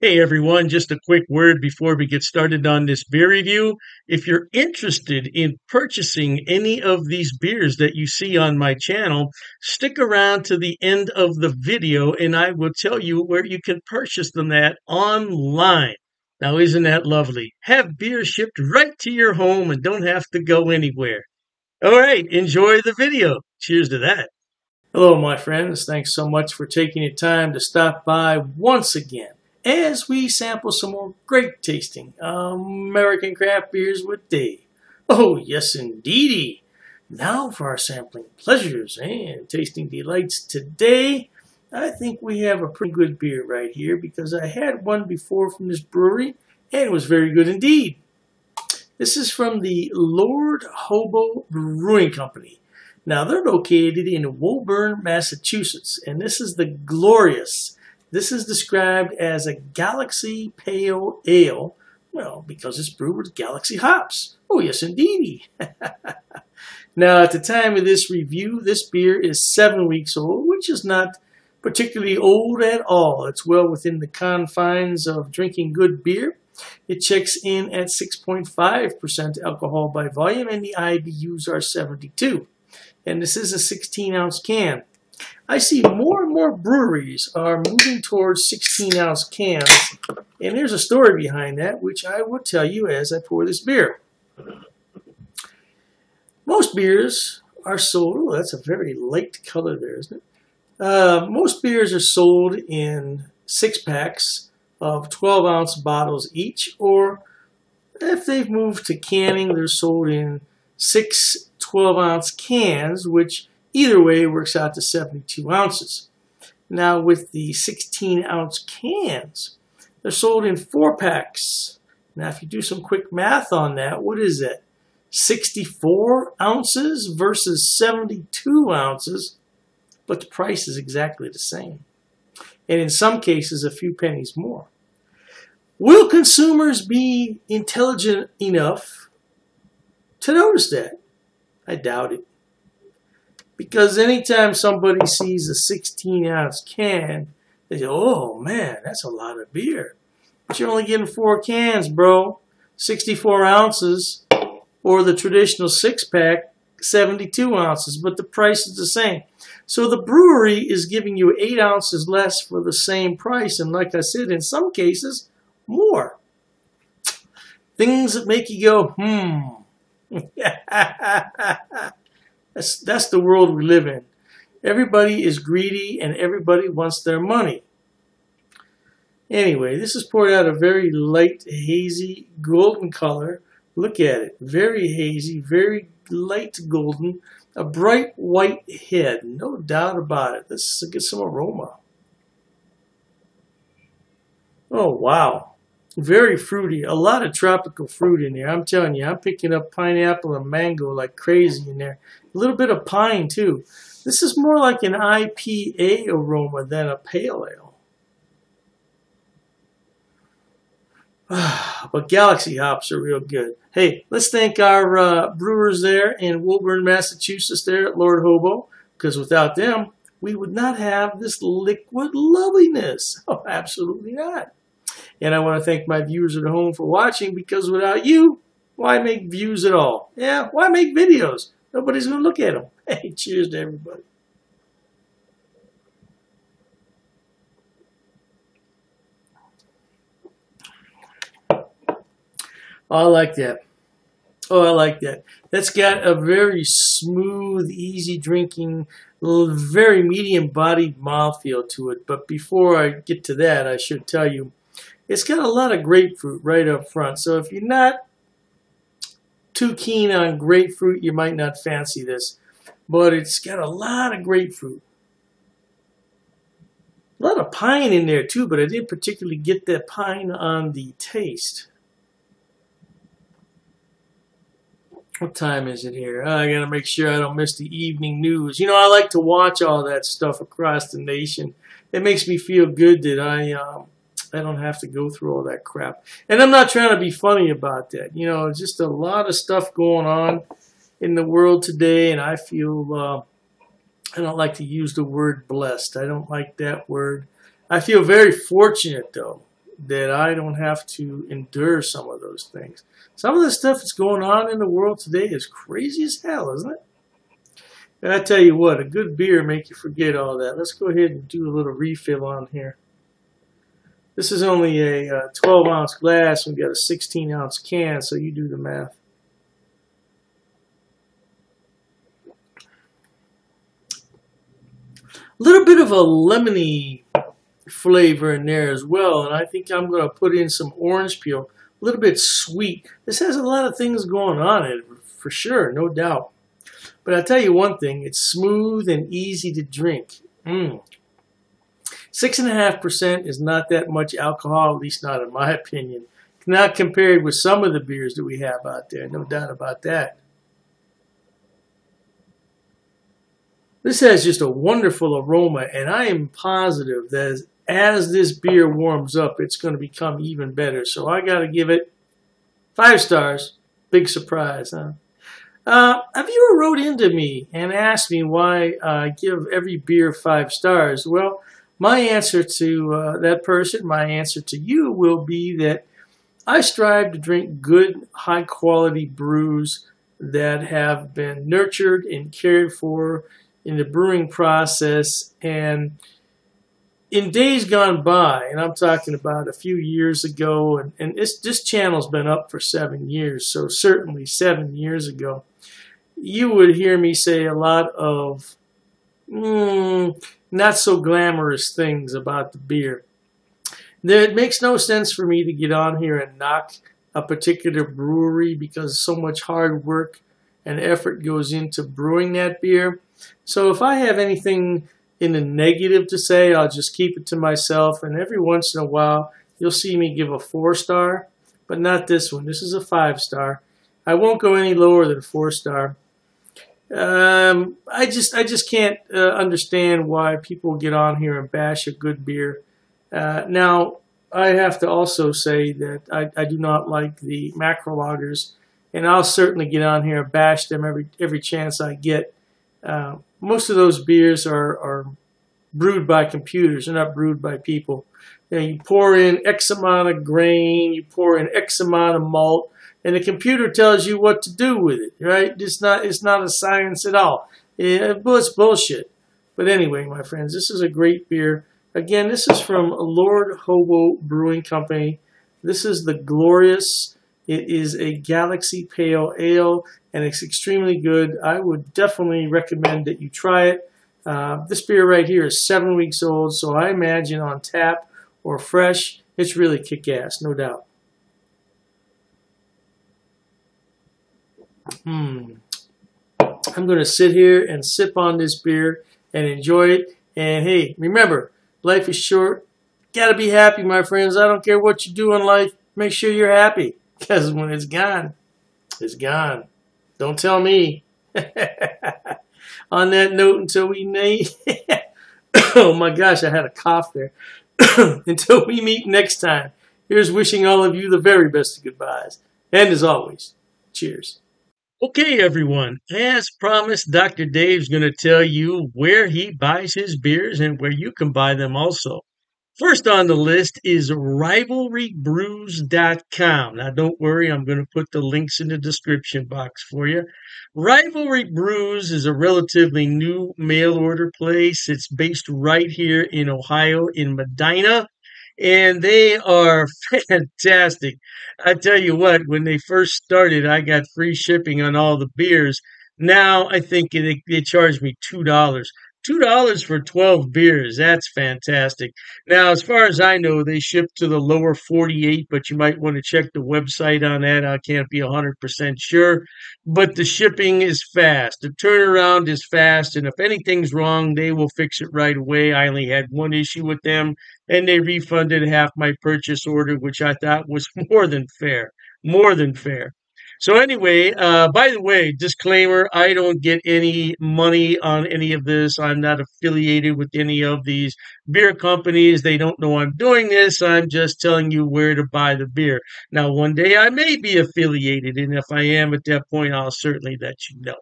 Hey everyone, just a quick word before we get started on this beer review. If you're interested in purchasing any of these beers that you see on my channel, stick around to the end of the video and I will tell you where you can purchase them at online. Now, isn't that lovely? Have beer shipped right to your home and don't have to go anywhere. All right, enjoy the video. Cheers to that. Hello, my friends. Thanks so much for taking your time to stop by once again as we sample some more great tasting American craft beers with Dave. Oh, yes, indeedy. Now for our sampling pleasures and tasting delights today. I think we have a pretty good beer right here because I had one before from this brewery and it was very good indeed. This is from the Lord Hobo Brewing Company. Now, they're located in Woburn, Massachusetts, and this is the Glorious. This is described as a Galaxy Pale Ale, well, because it's brewed with Galaxy hops. Oh, yes, indeedy. Now, at the time of this review, this beer is 7 weeks old, which is not particularly old at all. It's well within the confines of drinking good beer. It checks in at 6.5% alcohol by volume, and the IBUs are 72. And this is a 16-ounce can. I see more and more breweries are moving towards 16-ounce cans, and there's a story behind that, which I will tell you as I pour this beer. Most beers are sold, oh, that's a very light color there, isn't it? Most beers are sold in 6-packs of 12-ounce bottles each, or if they've moved to canning, they're sold in 6 12-ounce cans, which either way works out to 72 ounces. Now with the 16-ounce cans, they're sold in 4-packs. Now if you do some quick math on that, what is it? 64 ounces versus 72 ounces, but the price is exactly the same. And in some cases, a few pennies more. Will consumers be intelligent enough to notice that? I doubt it. Because anytime somebody sees a 16-ounce can, they say, oh man, that's a lot of beer. But you're only getting 4 cans, bro. 64 ounces, or the traditional 6-pack, 72 ounces, but the price is the same. So the brewery is giving you 8 ounces less for the same price, and like I said, in some cases, more. Things that make you go, That's the world we live in. Everybody is greedy and everybody wants their money. Anyway, this is poured out a very light, hazy, golden color. Look at it. Very hazy, very light golden. A bright white head. No doubt about it. Let's get some aroma. Oh, wow. Very fruity. A lot of tropical fruit in there. I'm telling you, I'm picking up pineapple and mango like crazy in there. A little bit of pine, too. This is more like an IPA aroma than a pale ale. But Galaxy hops are real good. Hey, let's thank our brewers there in Woburn, Massachusetts there at Lord Hobo, because without them, we would not have this liquid loveliness. Oh, absolutely not. And I want to thank my viewers at home for watching, because without you, why make views at all? Yeah, why make videos? Nobody's going to look at them. Hey, cheers to everybody. Oh, I like that. Oh, I like that. That's got a very smooth, easy drinking, very medium-bodied mouthfeel to it. But before I get to that, I should tell you, it's got a lot of grapefruit right up front. So if you're not too keen on grapefruit, you might not fancy this. But it's got a lot of grapefruit. A lot of pine in there too, but I didn't particularly get that pine on the taste. What time is it here? I gotta make sure I don't miss the evening news. You know, I like to watch all that stuff across the nation. It makes me feel good that I don't have to go through all that crap. And I'm not trying to be funny about that. You know, just a lot of stuff going on in the world today, and I feel I don't like to use the word blessed. I don't like that word. I feel very fortunate, though. that I don't have to endure some of those things. Some of the stuff that's going on in the world today is crazy as hell, isn't it? And I tell you what, a good beer make you forget all that. Let's go ahead and do a little refill on here. This is only a 12-ounce glass. We've got a 16-ounce can, so you do the math. A little bit of a lemony flavor in there as well, and I think I'm going to put in some orange peel. A little bit sweet. This has a lot of things going on in it, for sure, no doubt. But I'll tell you one thing, it's smooth and easy to drink. 6.5% is not that much alcohol, at least not in my opinion. Not compared with some of the beers that we have out there, no doubt about that. This has just a wonderful aroma, and I am positive that as this beer warms up, it's going to become even better. So I got to give it 5 stars. Big surprise, huh? Have you ever wrote into me and asked me why I give every beer 5 stars? Well, my answer to that person, my answer to you will be that I strive to drink good, high-quality brews that have been nurtured and cared for in the brewing process. And in days gone by, and I'm talking about a few years ago, and this channel's been up for 7 years, so certainly 7 years ago, you would hear me say a lot of not so glamorous things about the beer. It makes no sense for me to get on here and knock a particular brewery because so much hard work and effort goes into brewing that beer. So if I have anything in the negative to say, I'll just keep it to myself. And every once in a while, you'll see me give a 4-star, but not this one. This is a 5-star. I won't go any lower than 4-star. I just can't understand why people get on here and bash a good beer. Now, I have to also say that I do not like the macro lagers, and I'll certainly get on here and bash them every chance I get. Most of those beers are brewed by computers. They're not brewed by people. You pour in X amount of grain, you pour in X amount of malt, and the computer tells you what to do with it, right? It's not a science at all. It's bullshit. But anyway, my friends, this is a great beer. Again, this is from Lord Hobo Brewing Company. This is the Glorious. It is a Galaxy Pale Ale, and it's extremely good. I would definitely recommend that you try it. This beer right here is 7 weeks old, so I imagine on tap or fresh, it's really kick-ass, no doubt. I'm going to sit here and sip on this beer and enjoy it. And hey, remember, life is short. Got to be happy, my friends. I don't care what you do in life. Make sure you're happy, because when it's gone, it's gone. Don't tell me. On that note, until we meet, oh my gosh, I had a cough there. Until we meet next time, here's wishing all of you the very best of goodbyes. And as always, cheers. Okay, everyone. As promised, Dr. Dave's going to tell you where he buys his beers and where you can buy them also. First on the list is rivalrybrews.com. Now, don't worry, I'm going to put the links in the description box for you. Rivalry Brews is a relatively new mail order place. It's based right here in Ohio, in Medina, and they are fantastic. I tell you what, when they first started, I got free shipping on all the beers. Now I think they charge me $2. $2 for 12 beers. That's fantastic. Now, as far as I know, they ship to the lower 48, but you might want to check the website on that. I can't be 100% sure. But the shipping is fast. The turnaround is fast. And if anything's wrong, they will fix it right away. I only had one issue with them, and they refunded half my purchase order, which I thought was more than fair. More than fair. So anyway, by the way, disclaimer, I don't get any money on any of this. I'm not affiliated with any of these beer companies. They don't know I'm doing this. I'm just telling you where to buy the beer. Now, one day I may be affiliated, and if I am at that point, I'll certainly let you know.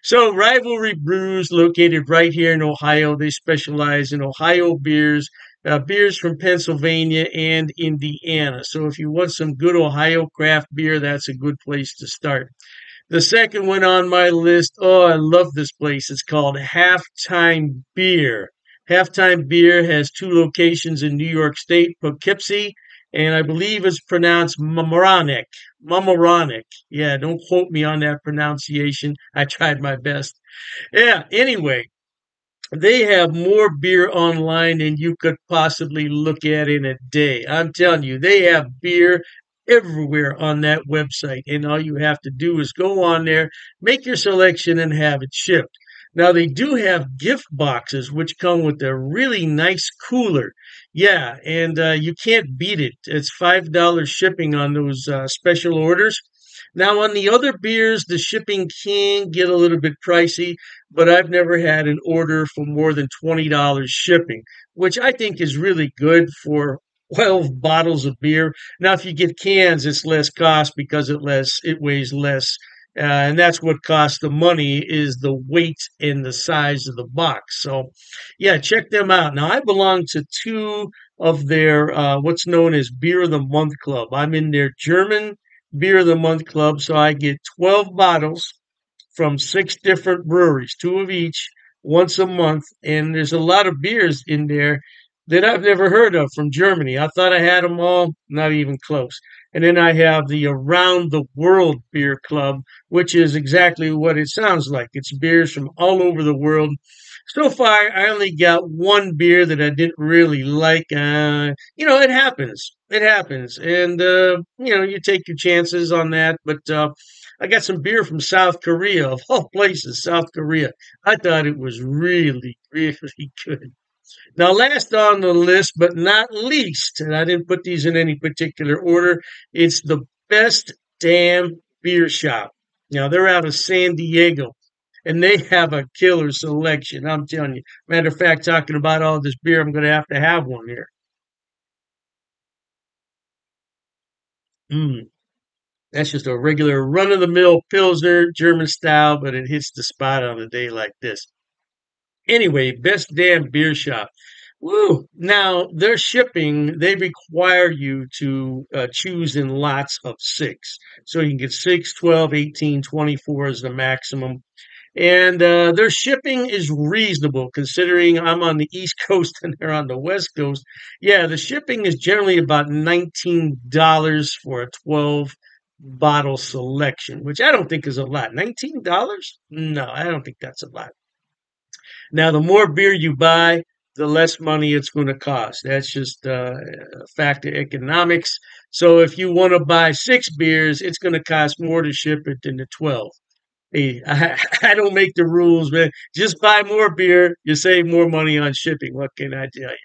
So Rivalry Brews, located right here in Ohio. They specialize in Ohio beers. beers from Pennsylvania and Indiana. So if you want some good Ohio craft beer, that's a good place to start. The second one on my list, oh, I love this place. It's called Halftime Beer. Halftime Beer has two locations in New York State, Poughkeepsie, and I believe it's pronounced Mamaroneck. Mamaroneck. Yeah, don't quote me on that pronunciation. I tried my best. Yeah, anyway, they have more beer online than you could possibly look at in a day. I'm telling you, they have beer everywhere on that website. And all you have to do is go on there, make your selection, and have it shipped. Now, they do have gift boxes, which come with a really nice cooler. Yeah, and you can't beat it. It's $5 shipping on those special orders. Now, on the other beers, the shipping can get a little bit pricey, but I've never had an order for more than $20 shipping, which I think is really good for 12 bottles of beer. Now, if you get cans, it's less cost because it weighs less. And that's what costs the money is the weight and the size of the box. So, yeah, check them out. Now, I belong to two of their what's known as Beer of the Month Club. I'm in their German Beer of the Month Club, so I get 12 bottles from six different breweries, two of each, once a month. And there's a lot of beers in there that I've never heard of from Germany. I thought I had them all, not even close. And then I have the Around the World Beer Club, which is exactly what it sounds like. It's beers from all over the world. So far, I only got one beer that I didn't really like. It happens. It happens. And, you take your chances on that. But I got some beer from South Korea, of all places, South Korea. I thought it was really, really good. Now, last on the list, but not least, and I didn't put these in any particular order, it's the Best Damn Beer Shop. Now, they're out of San Diego, and they have a killer selection. I'm telling you. Matter of fact, talking about all this beer, I'm going to have one here. Mm, that's just a regular run of the mill Pilsner, German style, but it hits the spot on a day like this. Anyway, Best Damn Beer Shop. Woo! Now, their shipping, they require you to choose in lots of six. So you can get 6, 12, 18, 24 is the maximum. And their shipping is reasonable considering I'm on the East Coast and they're on the West Coast. Yeah, the shipping is generally about $19 for a 12 bottle selection, which I don't think is a lot. $19? No, I don't think that's a lot. Now, the more beer you buy, the less money it's going to cost. That's just a fact of economics. So if you want to buy six beers, it's going to cost more to ship it than the 12. Hey, I don't make the rules, man. Just buy more beer. You save more money on shipping. What can I tell you?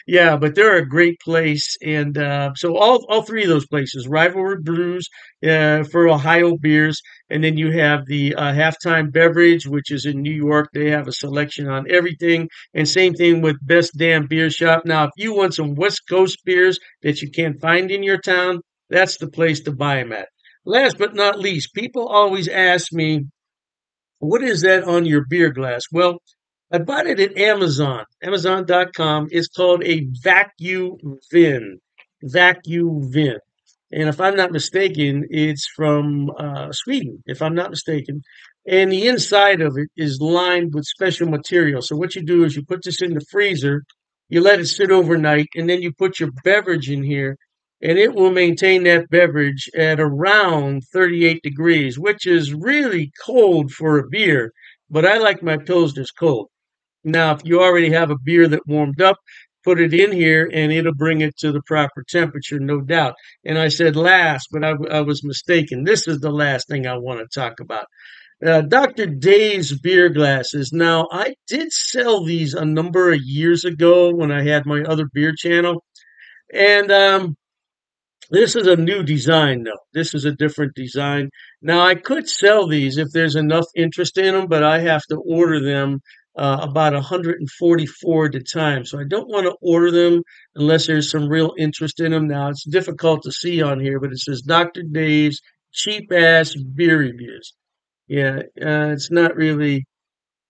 Yeah, but they're a great place, and so all three of those places, Rivalry Brews for Ohio beers, and then you have the Halftime Beverage, which is in New York. They have a selection on everything, and same thing with Best Damn Beer Shop. Now, if you want some West Coast beers that you can't find in your town, that's the place to buy them at. Last but not least, people always ask me, what is that on your beer glass? Well, I bought it at Amazon, Amazon.com. It's called a vacuum vin. Vacuum vin. And if I'm not mistaken, it's from Sweden, if I'm not mistaken. And the inside of it is lined with special material. So what you do is you put this in the freezer, you let it sit overnight, and then you put your beverage in here, and it will maintain that beverage at around 38 degrees, which is really cold for a beer. But I like my Pilsners cold. Now, if you already have a beer that warmed up, put it in here and it'll bring it to the proper temperature, no doubt. And I said last, but I was mistaken. This is the last thing I want to talk about. Dr. Dave's beer glasses. Now, I did sell these a number of years ago when I had my other beer channel. And this is a new design, though. This is a different design. Now, I could sell these if there's enough interest in them, but I have to order them about 144 at a time. So I don't want to order them unless there's some real interest in them. Now, it's difficult to see on here, but it says Dr. Dave's cheap ass beer reviews. Yeah, it's not really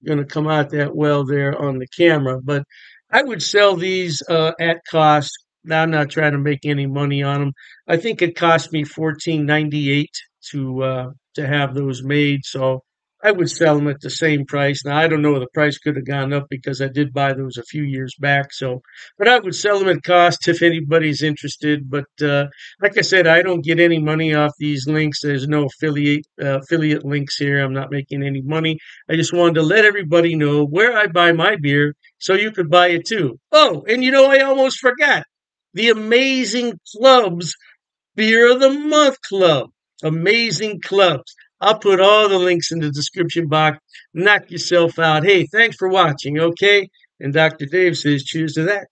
going to come out that well there on the camera, but I would sell these at cost. Now, I'm not trying to make any money on them. I think it cost me 14.98 to have those made, so I would sell them at the same price. Now I don't know, the price could have gone up because I did buy those a few years back. So, but I would sell them at cost if anybody's interested. But like I said, I don't get any money off these links. There's no affiliate links here. I'm not making any money. I just wanted to let everybody know where I buy my beer so you could buy it too. Oh, and you know, I almost forgot the Amazing Clubs Beer of the Month Club. Amazing clubs. I'll put all the links in the description box. Knock yourself out. Hey, thanks for watching, okay? And Dr. Dave says cheers to that.